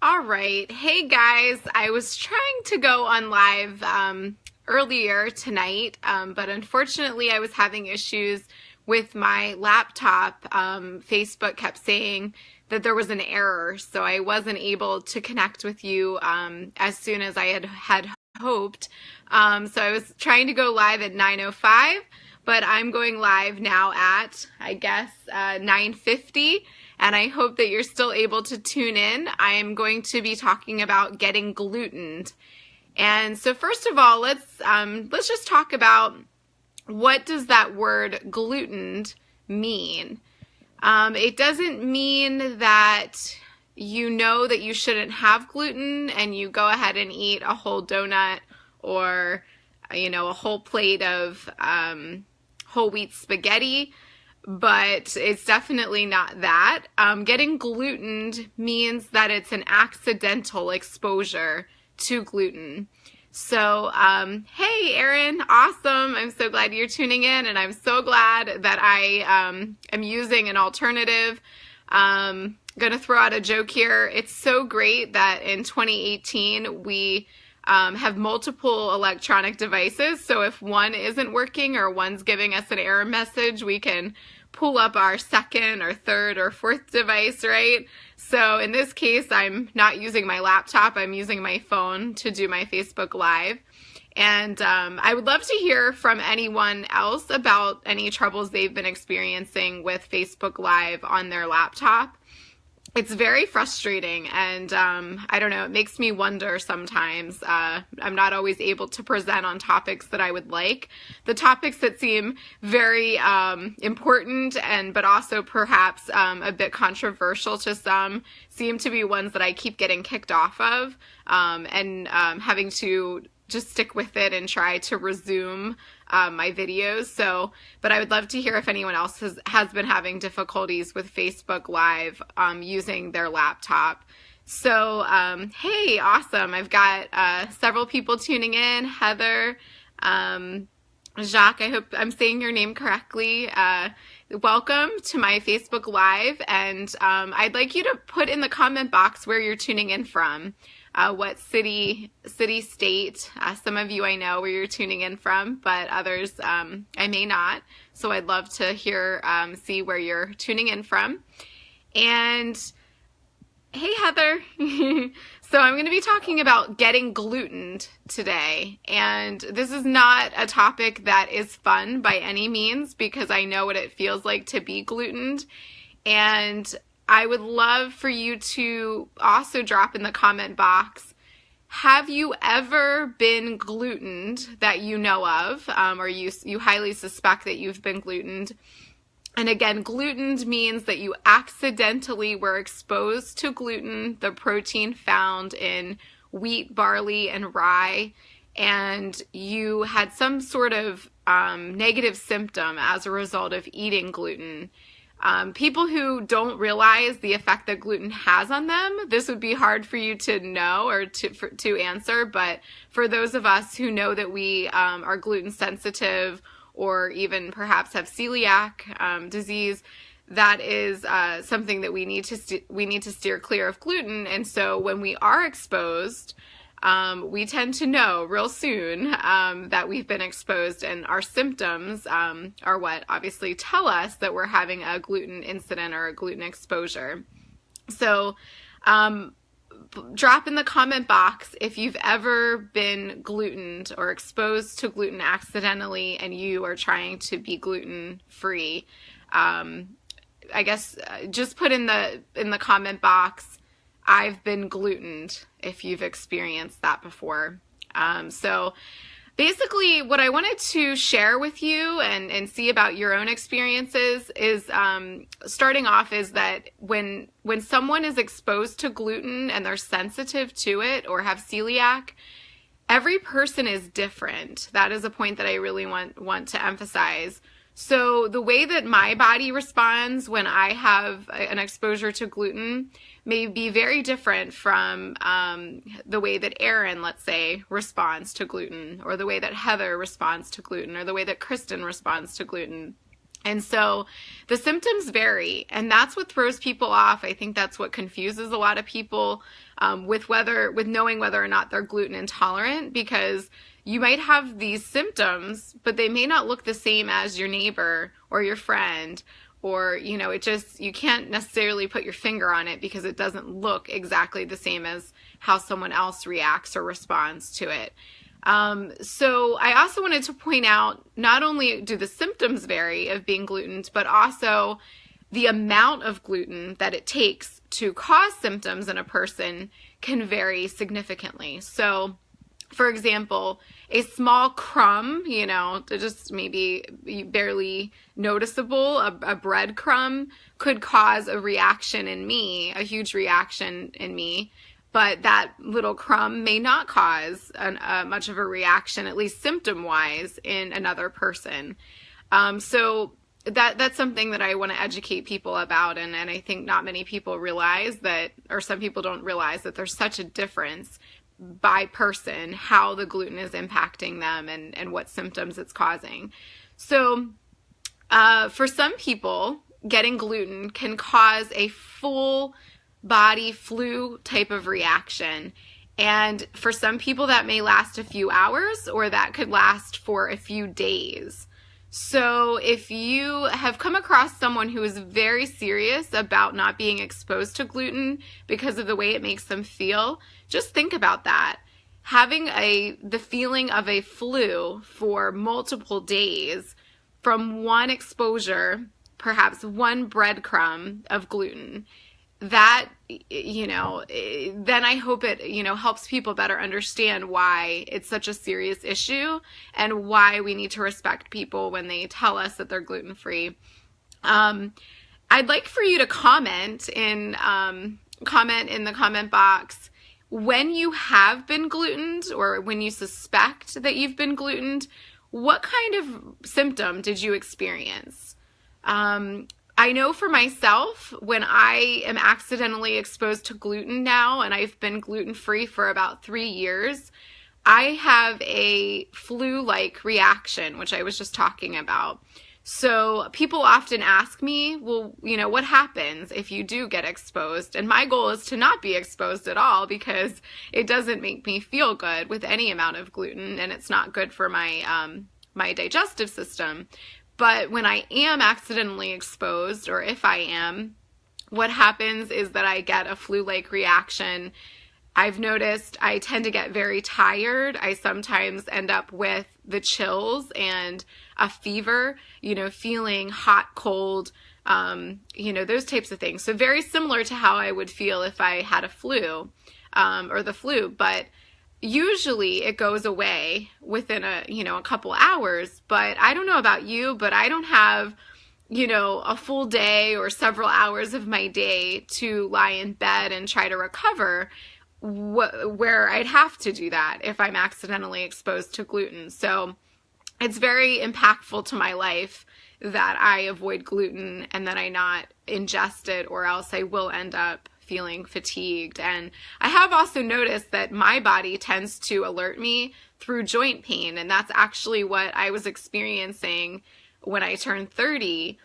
All right. Hey guys, I was trying to go on live earlier tonight, but unfortunately I was having issues with my laptop. Facebook kept saying that there was an error, so I wasn't able to connect with you as soon as I had hoped. So I was trying to go live at 9:05, but I'm going live now at, I guess, 9:50. And I hope that you're still able to tune in. I am going to be talking about getting glutened. And so first of all, let's just talk about what does that word glutened mean. It doesn't mean that you know that you shouldn't have gluten and you go ahead and eat a whole donut or, a whole plate of whole wheat spaghetti. But it's definitely not that. Getting glutened means that it's an accidental exposure to gluten. So, hey, Erin, awesome. I'm so glad you're tuning in, and I'm so glad that I am using an alternative. I'm going to throw out a joke here. It's so great that in 2018 we have multiple electronic devices, so if one isn't working or one's giving us an error message, we can pull up our second or third or fourth device, right? So in this case, I'm not using my laptop, I'm using my phone to do my Facebook Live. And I would love to hear from anyone else about any troubles they've been experiencing with Facebook Live on their laptop. It's very frustrating, and I don't know, it makes me wonder sometimes. I'm not always able to present on topics that I would like. The topics that seem very important but also perhaps a bit controversial to some seem to be ones that I keep getting kicked off of and having to just stick with it and try to resume my videos. So, but I would love to hear if anyone else has been having difficulties with Facebook Live using their laptop. So, hey, awesome. I've got several people tuning in. Heather, Jacques, I hope I'm saying your name correctly. Welcome to my Facebook Live, and I'd like you to put in the comment box where you're tuning in from. What city, state. Some of you I know where you're tuning in from, but others I may not. So I'd love to see where you're tuning in from. And hey, Heather. So I'm going to be talking about getting glutened today. And this is not a topic that is fun by any means, because I know what it feels like to be glutened. And I would love for you to also drop in the comment box, have you ever been glutened that you know of, or you highly suspect that you've been glutened? And again, glutened means that you accidentally were exposed to gluten, the protein found in wheat, barley, and rye, and you had some sort of negative symptom as a result of eating gluten. People who don't realize the effect that gluten has on them, this would be hard for you to know or to answer, but for those of us who know that we are gluten sensitive or even perhaps have celiac disease, that is something that we need to steer clear of gluten. And so when we are exposed, we tend to know real soon that we've been exposed, and our symptoms are what obviously tell us that we're having a gluten incident or a gluten exposure. So drop in the comment box if you've ever been glutened or exposed to gluten accidentally and you are trying to be gluten free. I guess just put in the comment box, I've been glutened, if you've experienced that before. So basically what I wanted to share with you and see about your own experiences is starting off is that when someone is exposed to gluten and they're sensitive to it or have celiac, every person is different. That is a point that I really want to emphasize. So the way that my body responds when I have an exposure to gluten may be very different from the way that Erin, let's say, responds to gluten, or the way that Heather responds to gluten, or the way that Kristen responds to gluten. And so the symptoms vary, and that's what throws people off. I think that's what confuses a lot of people. with knowing whether or not they're gluten intolerant, because you might have these symptoms, but they may not look the same as your neighbor or your friend, or, you can't necessarily put your finger on it because it doesn't look exactly the same as how someone else reacts or responds to it. So I also wanted to point out, not only do the symptoms vary of being glutened, but also the amount of gluten that it takes to cause symptoms in a person can vary significantly. So, for example, a small crumb, just maybe barely noticeable, a breadcrumb could cause a reaction in me, a huge reaction in me. But that little crumb may not cause much of a reaction, at least symptom-wise, in another person. So that's something that I want to educate people about, and I think not many people realize that, or some people don't realize that there's such a difference by person, how the gluten is impacting them and what symptoms it's causing. So for some people, getting gluten can cause a full body flu type of reaction. And for some people that may last a few hours, or that could last for a few days. So if you have come across someone who is very serious about not being exposed to gluten because of the way it makes them feel, just think about that. Having the feeling of a flu for multiple days from one exposure, perhaps one breadcrumb of gluten, that, then I hope it, helps people better understand why it's such a serious issue and why we need to respect people when they tell us that they're gluten-free. I'd like for you to comment in the comment box when you have been glutened, or when you suspect that you've been glutened. What kind of symptom did you experience? I know for myself, when I am accidentally exposed to gluten now, and I've been gluten-free for about 3 years, I have a flu-like reaction, which I was just talking about. So people often ask me, well, what happens if you do get exposed? And my goal is to not be exposed at all, because it doesn't make me feel good with any amount of gluten, and it's not good for my my digestive system. But when I am accidentally exposed, or if I am, what happens is that I get a flu-like reaction. I've noticed I tend to get very tired. I sometimes end up with the chills and a fever, feeling hot, cold, those types of things. So very similar to how I would feel if I had a flu, or the flu. But usually it goes away within a couple hours. But I don't know about you, but I don't have, a full day or several hours of my day to lie in bed and try to recover, where I'd have to do that if I'm accidentally exposed to gluten. So it's very impactful to my life that I avoid gluten and that I not ingest it, or else I will end up feeling fatigued. And I have also noticed that my body tends to alert me through joint pain, and that's actually what I was experiencing when I turned 30.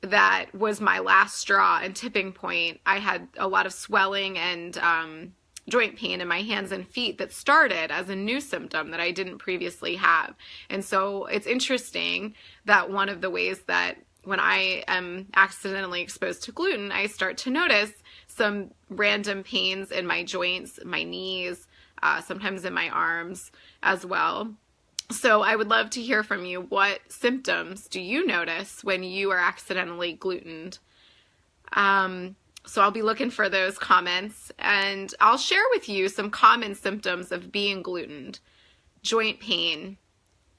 That was my last straw and tipping point. I had a lot of swelling and joint pain in my hands and feet that started as a new symptom that I didn't previously have. And so it's interesting that one of the ways that when I am accidentally exposed to gluten, I start to notice some random pains in my joints, my knees, sometimes in my arms as well. So I would love to hear from you. What symptoms do you notice when you are accidentally glutened? So I'll be looking for those comments, and I'll share with you some common symptoms of being glutened. Joint pain,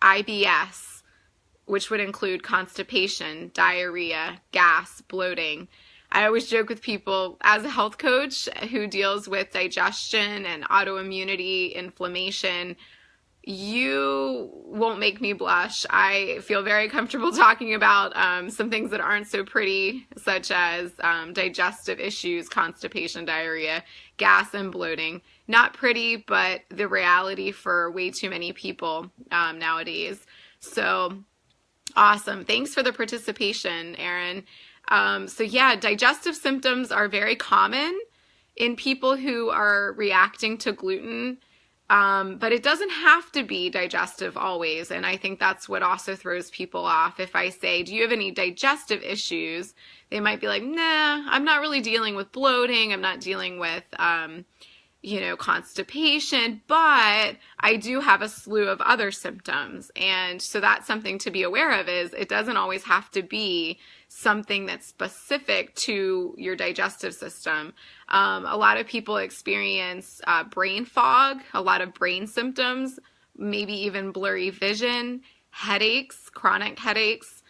IBS, which would include constipation, diarrhea, gas, bloating. I always joke with people, as a health coach who deals with digestion and autoimmunity, inflammation, you won't make me blush. I feel very comfortable talking about some things that aren't so pretty, such as digestive issues, constipation, diarrhea, gas, and bloating. Not pretty, but the reality for way too many people nowadays. So awesome. Thanks for the participation, Erin. So yeah, digestive symptoms are very common. in people who are reacting to gluten. But it doesn't have to be digestive always. And I think that's what also throws people off. If I say, do you have any digestive issues? They might be like, nah, I'm not really dealing with bloating. I'm not dealing with, constipation, but I do have a slew of other symptoms. And so that's something to be aware of, is it doesn't always have to be something that's specific to your digestive system. A lot of people experience brain fog, a lot of brain symptoms, maybe even blurry vision, headaches, chronic headaches.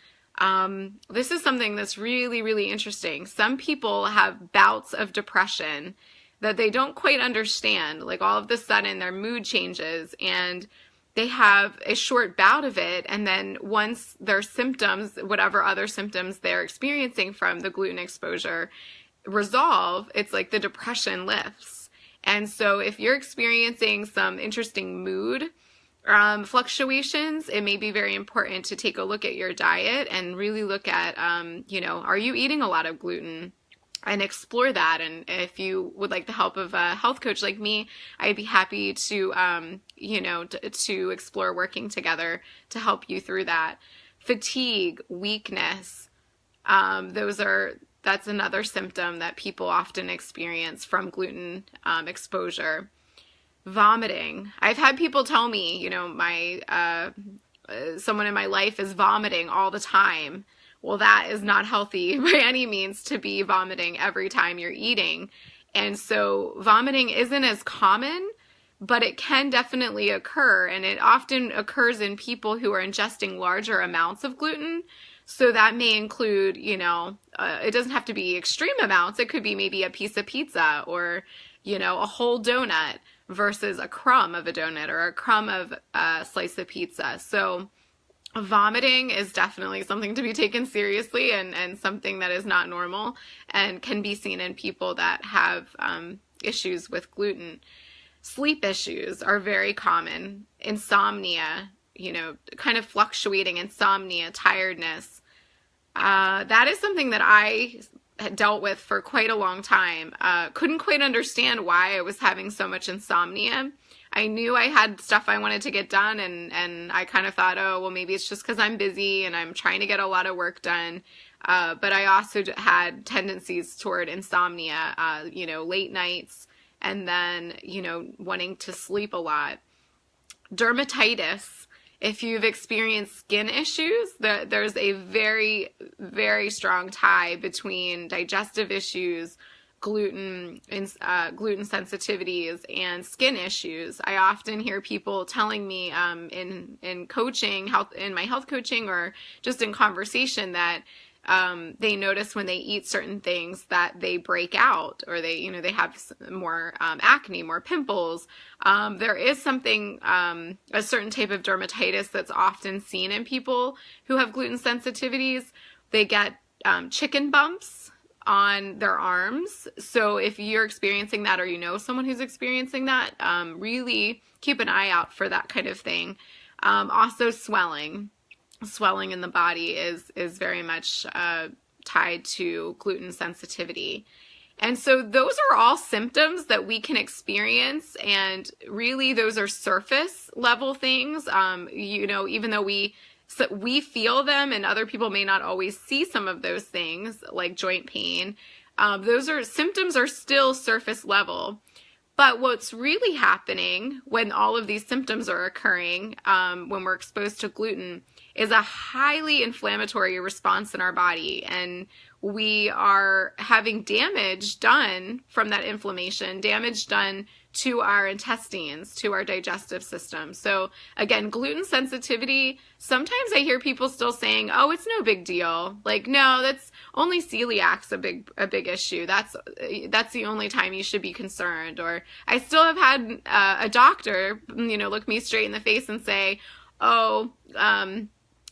This is something that's really, really interesting. Some people have bouts of depression that they don't quite understand. Like all of a sudden their mood changes and they have a short bout of it, and then once their symptoms, whatever other symptoms they're experiencing from the gluten exposure, resolve, it's like the depression lifts. And so if you're experiencing some interesting mood fluctuations, it may be very important to take a look at your diet and really look at, are you eating a lot of gluten? And explore that. And if you would like the help of a health coach like me, I'd be happy to, to explore working together to help you through that. Fatigue, weakness, that's another symptom that people often experience from gluten exposure. Vomiting. I've had people tell me, someone in my life is vomiting all the time. Well, that is not healthy by any means to be vomiting every time you're eating. And so vomiting isn't as common, but it can definitely occur. And it often occurs in people who are ingesting larger amounts of gluten. So that may include, it doesn't have to be extreme amounts. It could be maybe a piece of pizza or, a whole donut versus a crumb of a donut or a crumb of a slice of pizza. So vomiting is definitely something to be taken seriously and something that is not normal and can be seen in people that have issues with gluten. Sleep issues are very common. Insomnia, kind of fluctuating insomnia, tiredness. That is something that I had dealt with for quite a long time. Couldn't quite understand why I was having so much insomnia. I knew I had stuff I wanted to get done, and I kind of thought, oh, well, maybe it's just because I'm busy and I'm trying to get a lot of work done. But I also had tendencies toward insomnia, late nights, and then, wanting to sleep a lot. Dermatitis. If you've experienced skin issues, there's a very, very strong tie between digestive issues, gluten sensitivities, and skin issues. I often hear people telling me in coaching, in my health coaching, or just in conversation that they notice when they eat certain things that they break out, or they have more acne, more pimples. There is something, a certain type of dermatitis that's often seen in people who have gluten sensitivities. They get chicken bumps on their arms. So if you're experiencing that, or someone who's experiencing that, really keep an eye out for that kind of thing. Also swelling in the body is very much tied to gluten sensitivity. And so those are all symptoms that we can experience, and really those are surface level things. Even though we feel them, and other people may not always see some of those things, like joint pain. Symptoms are still surface level. But what's really happening when all of these symptoms are occurring, when we're exposed to gluten, is a highly inflammatory response in our body. And we are having damage done from that inflammation, damage done to our intestines, to our digestive system. So again, gluten sensitivity, sometimes I hear people still saying, oh, it's no big deal. Like, no, that's only celiac's a big issue. That's the only time you should be concerned. Or I still have had a doctor, look me straight in the face and say, oh,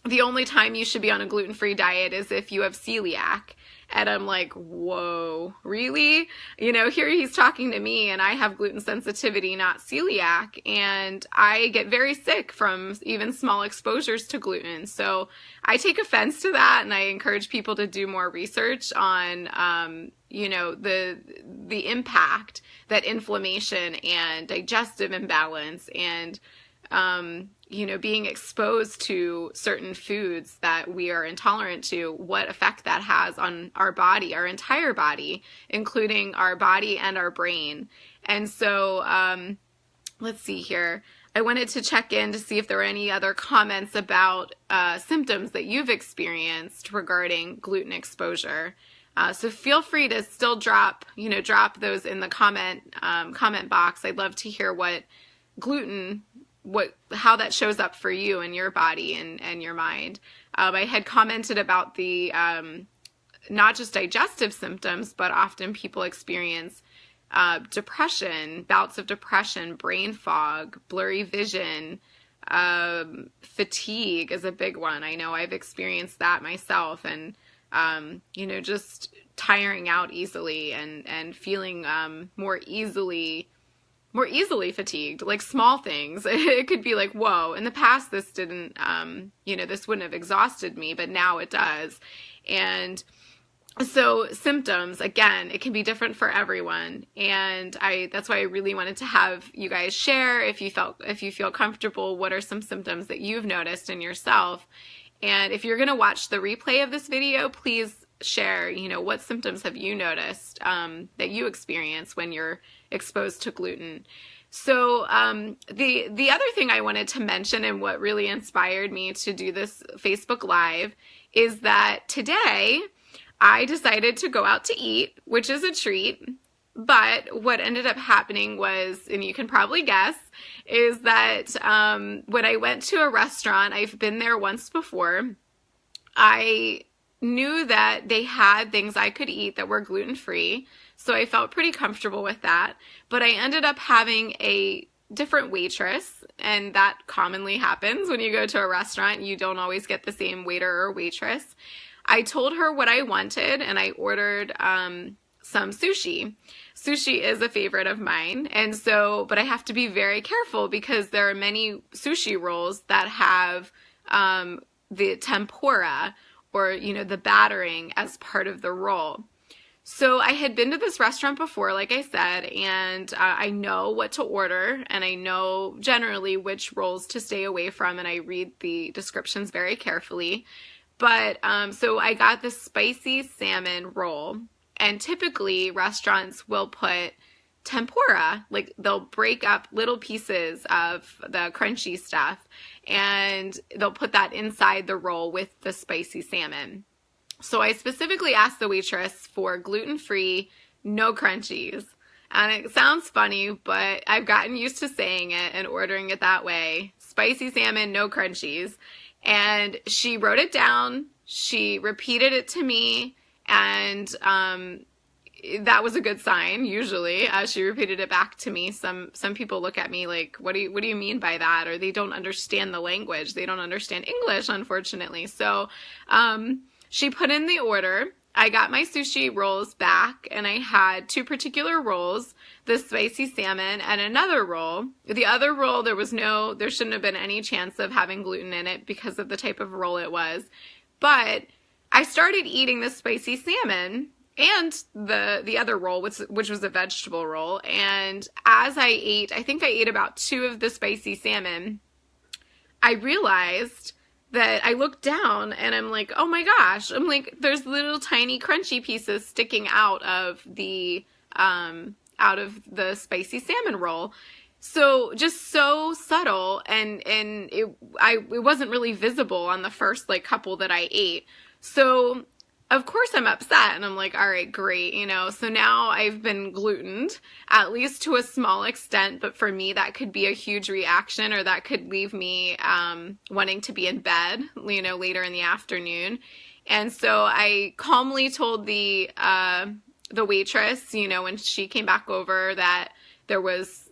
the only time you should be on a gluten-free diet is if you have celiac. And I'm like, whoa, really? Here he's talking to me and I have gluten sensitivity, not celiac. And I get very sick from even small exposures to gluten. So I take offense to that. And I encourage people to do more research on, you know, the impact that inflammation and digestive imbalance and, you know, being exposed to certain foods that we are intolerant to, what effect that has on our body, our entire body, including our body and our brain. And so, let's see here. I wanted to check in to see if there were any other comments about symptoms that you've experienced regarding gluten exposure. So feel free to still drop those in the comment box. I'd love to hear what gluten, how that shows up for you in your body and your mind. I had commented about the not just digestive symptoms, but often people experience depression, bouts of depression, brain fog, blurry vision, fatigue is a big one. I know I've experienced that myself, and you know, just tiring out easily and feeling more easily fatigued, like small things. It could be like, whoa, in the past this didn't, you know, this wouldn't have exhausted me, but now it does. And so symptoms, again, it can be different for everyone. And that's why I really wanted to have you guys share, if you feel comfortable, what are some symptoms that you've noticed in yourself. And if you're going to watch the replay of this video, please share, you know, what symptoms have you noticed that you experience when you're exposed to gluten. So the other thing I wanted to mention, and what really inspired me to do this Facebook Live, is that today I decided to go out to eat, which is a treat. But what ended up happening was, and you can probably guess, is that when I went to a restaurant, I've been there once before, I knew that they had things I could eat that were gluten-free, so I felt pretty comfortable with that. But I ended up having a different waitress, and that commonly happens when you go to a restaurant. You don't always get the same waiter or waitress. I told her what I wanted, and I ordered some sushi. Sushi is a favorite of mine, and so, but I have to be very careful because there are many sushi rolls that have the tempura, or, you know, the battering as part of the roll. So I had been to this restaurant before, like I said, and I know what to order, and I know generally which rolls to stay away from, and I read the descriptions very carefully. But so I got this spicy salmon roll, and typically restaurants will put tempura, like they'll break up little pieces of the crunchy stuff, and they'll put that inside the roll with the spicy salmon. So I specifically asked the waitress for gluten-free, no crunchies. And it sounds funny, but I've gotten used to saying it and ordering it that way. Spicy salmon, no crunchies. And she wrote it down, she repeated it to me, and that was a good sign, usually. She repeated it back to me. Some people look at me like, what do you mean by that? Or they don't understand the language. They don't understand English, unfortunately. So she put in the order. I got my sushi rolls back, and I had two particular rolls, the spicy salmon and another roll. The other roll, there shouldn't have been any chance of having gluten in it because of the type of roll it was. But I started eating the spicy salmon and the other roll, which was a vegetable roll. And as I ate, I think I ate about 2 of the spicy salmon, I realized that I looked down and I'm like, oh my gosh, I'm like, there's little tiny crunchy pieces sticking out of the spicy salmon roll. So just so subtle, and it wasn't really visible on the first like couple that I ate. So of course I'm upset, and I'm like, all right, great, you know, so now I've been glutened, at least to a small extent, but for me that could be a huge reaction, or that could leave me wanting to be in bed, you know, later in the afternoon. And so I calmly told the waitress, you know, when she came back over, that there was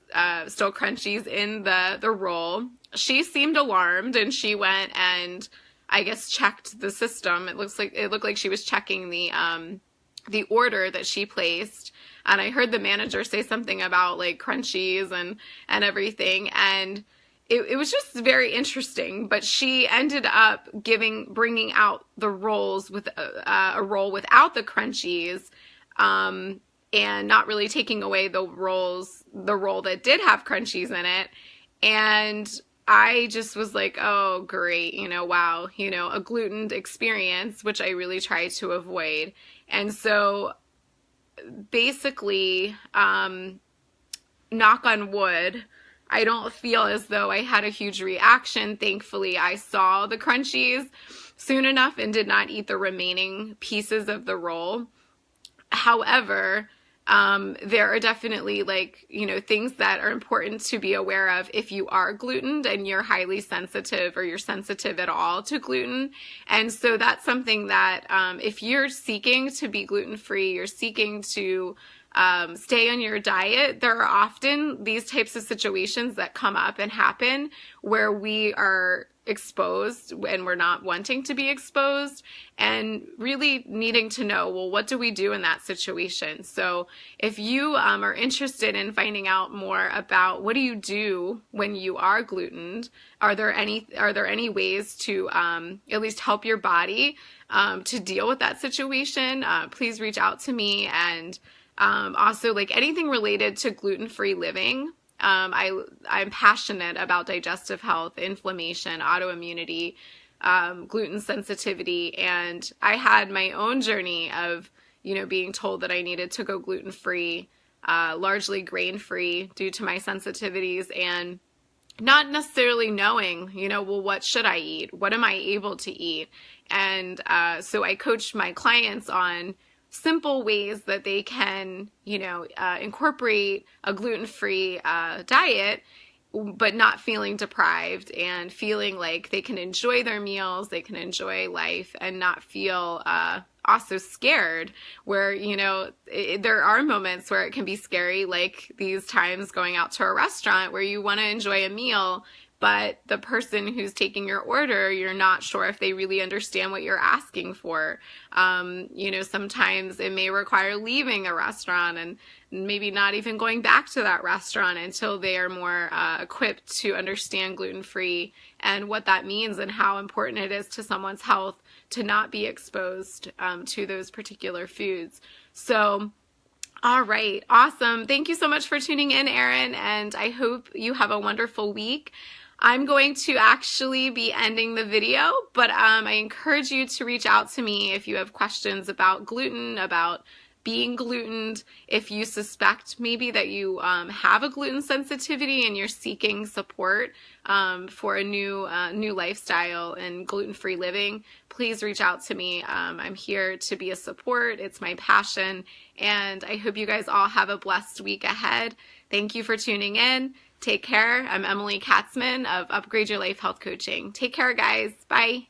still crunchies in the roll. She seemed alarmed, and she went and I guess checked the system. It looked like she was checking the order that she placed. And I heard the manager say something about like crunchies and everything. And it was just very interesting. But she ended up bringing out the rolls with a roll without the crunchies and not really taking away the role that did have crunchies in it. And I just was like, oh, great, wow, a glutened experience, which I really try to avoid. And so basically, knock on wood, I don't feel as though I had a huge reaction. Thankfully, I saw the crunchies soon enough and did not eat the remaining pieces of the roll. However, there are definitely things that are important to be aware of if you are glutened and you're highly sensitive or you're sensitive at all to gluten. And so that's something that if you're seeking to be gluten-free, you're seeking to stay on your diet, there are often these types of situations that come up and happen where we are exposed and we're not wanting to be exposed, and really needing to know, well, what do we do in that situation? So if you are interested in finding out more about what do you do when you are glutened, are there any ways to at least help your body to deal with that situation, please reach out to me. And also, anything related to gluten-free living, I'm passionate about digestive health, inflammation, autoimmunity, gluten sensitivity, and I had my own journey of, being told that I needed to go gluten-free, largely grain-free due to my sensitivities, and not necessarily knowing, well, what should I eat? What am I able to eat? And so I coached my clients on simple ways that they can, incorporate a gluten-free diet, but not feeling deprived and feeling like they can enjoy their meals, they can enjoy life, and not feel also scared, where, there are moments where it can be scary, like these times going out to a restaurant where you want to enjoy a meal, but the person who's taking your order, you're not sure if they really understand what you're asking for. Sometimes it may require leaving a restaurant and maybe not even going back to that restaurant until they are more equipped to understand gluten-free and what that means and how important it is to someone's health to not be exposed to those particular foods. So, all right, awesome. Thank you so much for tuning in, Erin, and I hope you have a wonderful week. I'm going to actually be ending the video, but I encourage you to reach out to me if you have questions about gluten, about being glutened, if you suspect maybe that you have a gluten sensitivity and you're seeking support for a new lifestyle and gluten-free living, please reach out to me. I'm here to be a support. It's my passion, and I hope you guys all have a blessed week ahead. Thank you for tuning in. Take care. I'm Emily Katzaman of Upgrade Your Life Health Coaching. Take care, guys. Bye.